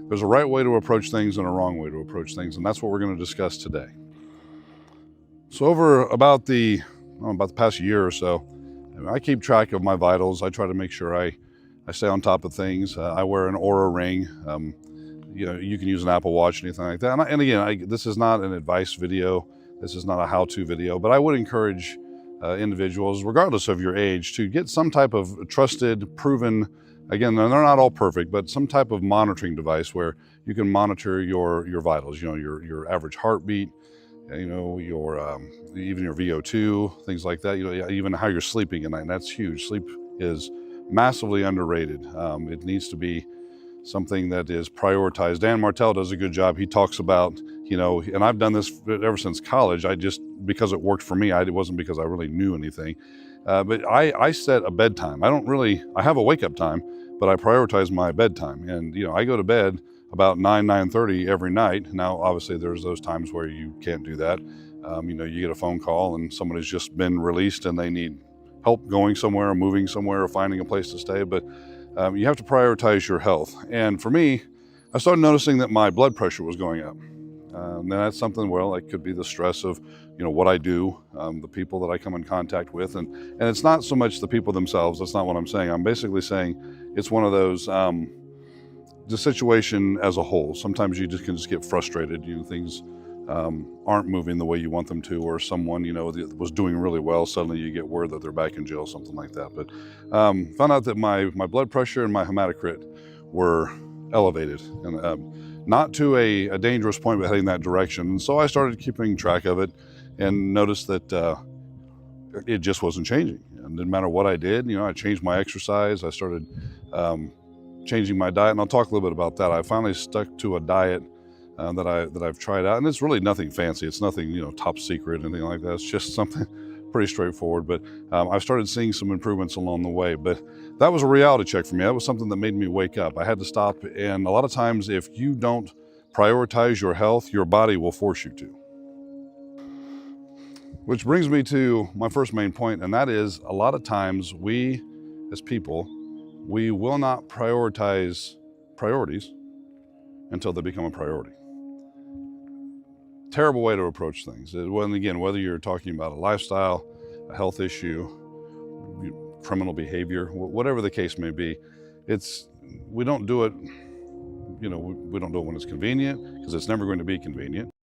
there's a right way to approach things and a wrong way to approach things, and that's what we're going to discuss today. So over about the past year or so, I keep track of my vitals. I try to make sure I stay on top of things. I wear an Oura ring. You can use an Apple Watch, anything like that. And again, this is not an advice video. This is not a how-to video, but I would encourage individuals, regardless of your age, to get some type of trusted, proven, again, they're not all perfect, but some type of monitoring device where you can monitor your vitals, your average heartbeat, your even your VO2, things like that, even how you're sleeping at night. And that's huge. Sleep is massively underrated. It needs to be something that is prioritized. Dan Martell does a good job. He talks about, and I've done this ever since college. Because it worked for me, it wasn't because I really knew anything. But I set a bedtime. I have a wake up time, but I prioritize my bedtime. And, I go to bed about 9:30 every night. Now, obviously there's those times where you can't do that. You get a phone call and somebody's just been released and they need help going somewhere or moving somewhere or finding a place to stay. But you have to prioritize your health. And for me, I started noticing that my blood pressure was going up. And that's something, it could be the stress of, what I do, the people that I come in contact with. And it's not so much the people themselves. That's not what I'm saying. I'm basically saying it's one of those, the situation as a whole. Sometimes you can get frustrated. Things aren't moving the way you want them to, or someone, that was doing really well, suddenly you get word that they're back in jail, something like that. But found out that my blood pressure and my hematocrit were elevated, and not to a dangerous point, but heading that direction. And so I started keeping track of it and noticed that it just wasn't changing. And didn't matter what I did, I changed my exercise. I started changing my diet, and I'll talk a little bit about that. I finally stuck to a diet that I've tried out, and it's really nothing fancy. It's nothing, top secret, anything like that. It's just something pretty straightforward. But I've started seeing some improvements along the way. But that was a reality check for me. That was something that made me wake up. I had to stop. And a lot of times, if you don't prioritize your health, your body will force you to. Which brings me to my first main point, and that is a lot of times we, as people, we will not prioritize priorities until they become a priority. Terrible way to approach things. Again, whether you're talking about a lifestyle, a health issue, criminal behavior, whatever the case may be, we don't do it, we don't do it when it's convenient, because it's never going to be convenient.